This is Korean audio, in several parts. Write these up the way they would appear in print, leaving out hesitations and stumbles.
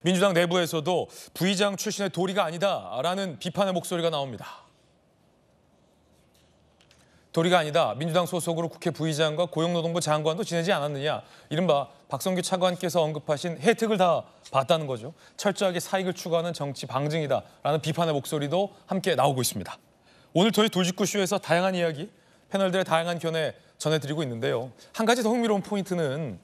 민주당 내부에서도 부의장 출신의 도리가 아니다라는 비판의 목소리가 나옵니다. 도리가 아니다. 민주당 소속으로 국회 부의장과 고용노동부 장관도 지내지 않았느냐. 이른바 박성규 차관께서 언급하신 혜택을 다 봤다는 거죠. 철저하게 사익을 추구하는 정치 방증이다라는 비판의 목소리도 함께 나오고 있습니다. 오늘 저희 돌직구쇼에서 다양한 이야기, 패널들의 다양한 견해 전해드리고 있는데요. 한 가지 더 흥미로운 포인트는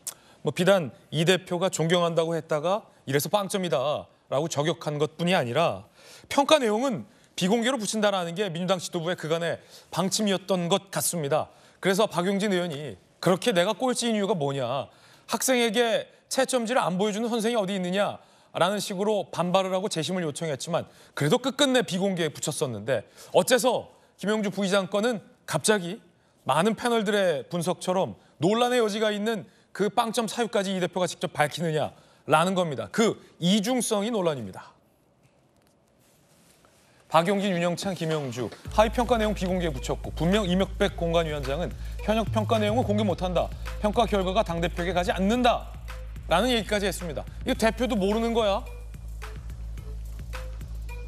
비단 이 대표가 존경한다고 했다가 이래서 빵점이다라고 저격한 것뿐이 아니라 평가 내용은 비공개로 붙인다라는 게 민주당 지도부의 그간의 방침이었던 것 같습니다. 그래서 박용진 의원이 그렇게 내가 꼴찌인 이유가 뭐냐. 학생에게 채점지를 안 보여주는 선생이 어디 있느냐라는 식으로 반발을 하고 재심을 요청했지만 그래도 끝끝내 비공개에 붙였었는데 어째서 김영주 부의장 건은 갑자기 많은 패널들의 분석처럼 논란의 여지가 있는 그 빵점 사유까지 이 대표가 직접 밝히느냐라는 겁니다. 그 이중성이 논란입니다. 박용진, 윤영찬, 김영주 하위평가 내용 비공개에 붙였고 분명 이명백 공관위원장은 현역 평가 내용은 공개 못한다. 평가 결과가 당대표에게 가지 않는다라는 얘기까지 했습니다. 이거 대표도 모르는 거야.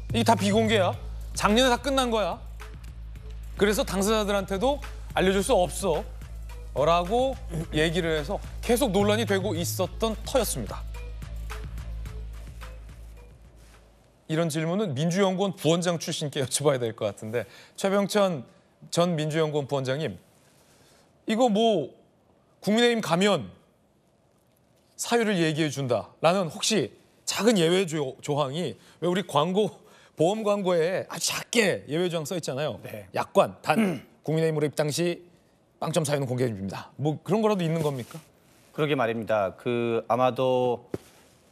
이게 다 비공개야. 작년에 다 끝난 거야. 그래서 당사자들한테도 알려줄 수 없어 라고 얘기를 해서 계속 논란이 되고 있었던 터였습니다. 이런 질문은 민주연구원 부원장 출신께 여쭤봐야 될 것 같은데 최병천 전 민주연구원 부원장님, 이거 국민의힘 가면 사유를 얘기해 준다라는 혹시 작은 예외 조항이 왜 우리 보험 광고에 아주 작게 예외 조항 써 있잖아요. 네. 약관, 단 국민의힘으로 입당 시 빵점 사유는 공개해 줍니다. 그런 거라도 있는 겁니까? 그러게 말입니다. 아마도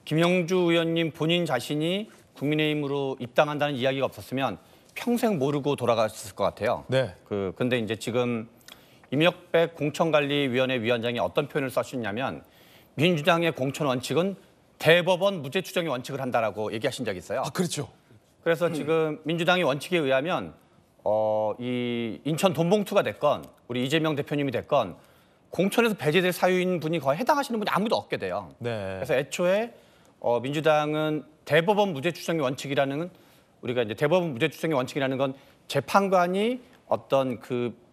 김영주 의원님 본인 자신이 국민의힘으로 입당한다는 이야기가 없었으면 평생 모르고 돌아갔을 것 같아요. 네. 근데 이제 지금 이명백 공천관리위원회 위원장이 어떤 표현을 써주냐면 민주당의 공천 원칙은 대법원 무죄 추정의 원칙을 한다라고 얘기하신 적이 있어요. 아, 그렇죠. 그래서 지금 민주당의 원칙에 의하면 이 인천 돈봉투가 됐건 우리 이재명 대표님이 됐건 공천에서 배제될 사유인 분이 거의 해당하시는 분이 아무도 없게 돼요. 네. 그래서 애초에 민주당은 대법원 무죄 추정의 원칙이라는 우리가 이제 대법원 무죄 추정의 원칙이라는 건 재판관이 어떤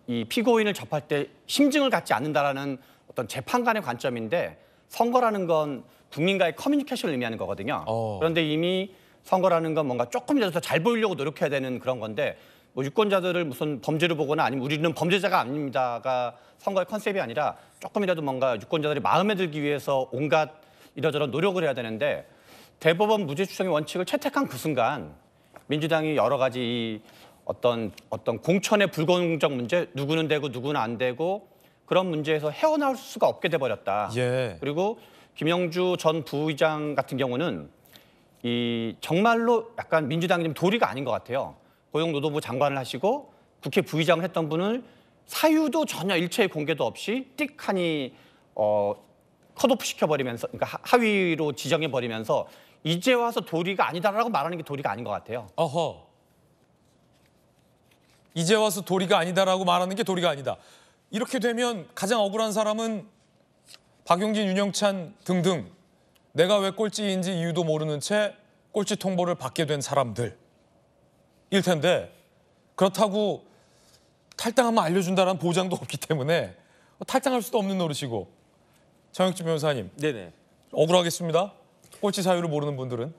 이 피고인을 접할 때 심증을 갖지 않는다라는 어떤 재판관의 관점인데 선거라는 건 국민과의 커뮤니케이션을 의미하는 거거든요. 그런데 이미 선거라는 건 뭔가 조금이라도 더 잘 보이려고 노력해야 되는 그런 건데 유권자들을 무슨 범죄로 보거나 아니면 우리는 범죄자가 아닙니다가 선거의 컨셉이 아니라 조금이라도 뭔가 유권자들이 마음에 들기 위해서 온갖 이러저런 노력을 해야 되는데 대법원 무죄 추정의 원칙을 채택한 그 순간 민주당이 여러 가지 이 어떤 공천의 불공정 문제, 누구는 되고 누구는 안 되고 그런 문제에서 헤어나올 수가 없게 돼버렸다. 예. 그리고 김영주 전 부의장 같은 경우는 정말로 약간 민주당이 도리가 아닌 것 같아요. 고용노동부 장관을 하시고 국회 부의장을 했던 분을 사유도 전혀 일체의 공개도 없이 띡하니 컷오프 시켜버리면서, 그러니까 하위로 지정해버리면서 이제 와서 도리가 아니다라고 말하는 게 도리가 아닌 것 같아요. 어허. 이제 와서 도리가 아니다라고 말하는 게 도리가 아니다. 이렇게 되면 가장 억울한 사람은 박용진, 윤영찬 등등 내가 왜 꼴찌인지 이유도 모르는 채 꼴찌 통보를 받게 된 사람들일 텐데 그렇다고 탈당하면 알려준다는 보장도 없기 때문에 탈당할 수도 없는 노릇이고. 정혁진 변호사님. 네네. 억울하겠습니다. 꼴찌 사유를 모르는 분들은.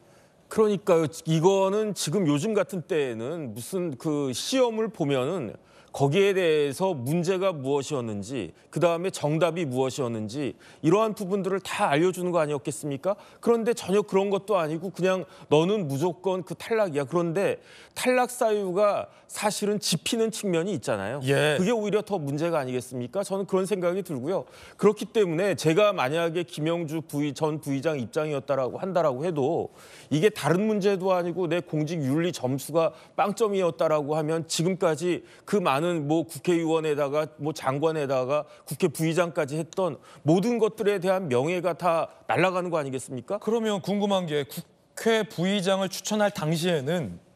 그러니까요. 이거는 지금 요즘 같은 때에는 무슨 시험을 보면은 거기에 대해서 문제가 무엇이었는지, 그다음에 정답이 무엇이었는지 이러한 부분들을 다 알려주는 거 아니었겠습니까? 그런데 전혀 그런 것도 아니고 그냥 너는 무조건 탈락이야. 그런데 탈락 사유가 사실은 짚히는 측면이 있잖아요. 예. 그게 오히려 더 문제가 아니겠습니까? 저는 그런 생각이 들고요. 그렇기 때문에 제가 만약에 김영주 전 부의장 입장이었다라고 한다라고 해도 이게 다른 문제도 아니고 내 공직 윤리 점수가 빵점이었다라고 하면 지금까지 그 많은 국회의원에다가 장관에다가 국회 부의장까지 했던 모든 것들에 대한 명예가 다 날아가는 거 아니겠습니까? 그러면 궁금한 게 국회 부의장을 추천할 당시에는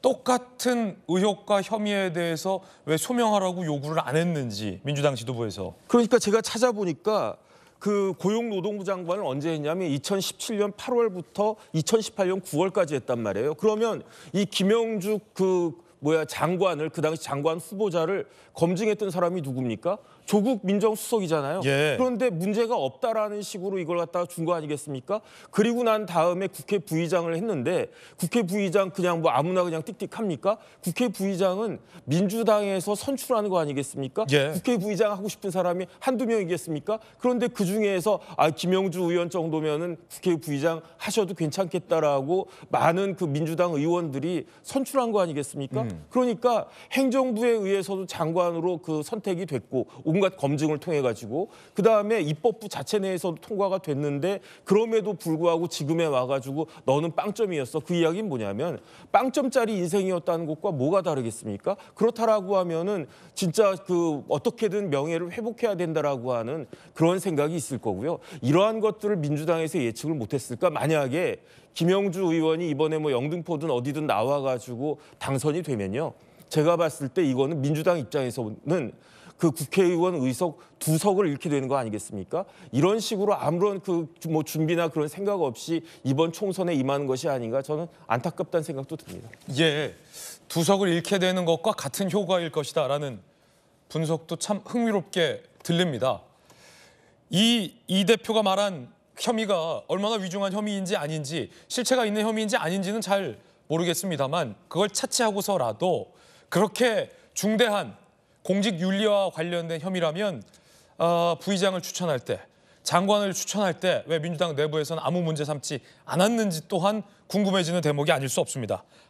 똑같은 의혹과 혐의에 대해서 왜 소명하라고 요구를 안 했는지 민주당 지도부에서. 그러니까 제가 찾아보니까 그 고용노동부 장관을 언제 했냐면 2017년 8월부터 2018년 9월까지 했단 말이에요. 그러면 이 김영주 장관을 그 당시 장관 후보자를 검증했던 사람이 누굽니까? 조국 민정수석이잖아요. 예. 그런데 문제가 없다라는 식으로 이걸 갖다가 준 거 아니겠습니까? 그리고 난 다음에 국회 부의장을 했는데 국회 부의장 그냥 뭐 아무나 그냥 띡띡합니까? 국회 부의장은 민주당에서 선출하는 거 아니겠습니까? 예. 국회 부의장 하고 싶은 사람이 한두 명이겠습니까? 그런데 그중에서 김영주 의원 정도면은 국회 부의장 하셔도 괜찮겠다라고 많은 그 민주당 의원들이 선출한 거 아니겠습니까? 그러니까 행정부에 의해서도 장관으로 그 선택이 됐고 온갖 검증을 통해 가지고 그다음에 입법부 자체 내에서도 통과가 됐는데 그럼에도 불구하고 지금에 와가지고 너는 빵점이었어. 그 이야기는 뭐냐면 빵점짜리 인생이었다는 것과 뭐가 다르겠습니까? 그렇다라고 하면은 진짜 그 어떻게든 명예를 회복해야 된다라고 하는 그런 생각이 있을 거고요. 이러한 것들을 민주당에서 예측을 못했을까? 만약에 김영주 의원이 이번에 뭐 영등포든 어디든 나와가지고 당선이 되면요. 제가 봤을 때 이거는 민주당 입장에서는 그 국회의원 의석 2석을 잃게 되는 거 아니겠습니까? 이런 식으로 아무런 그 뭐 준비나 그런 생각 없이 이번 총선에 임하는 것이 아닌가 저는 안타깝다는 생각도 듭니다. 예, 2석을 잃게 되는 것과 같은 효과일 것이다라는 분석도 참 흥미롭게 들립니다. 이 대표가 말한 혐의가 얼마나 위중한 혐의인지 아닌지 실체가 있는 혐의인지 아닌지는 잘 모르겠습니다만 그걸 차치하고서라도 그렇게 중대한 공직 윤리와 관련된 혐의라면 부의장을 추천할 때, 장관을 추천할 때 왜 민주당 내부에서는 아무 문제 삼지 않았는지 또한 궁금해지는 대목이 아닐 수 없습니다.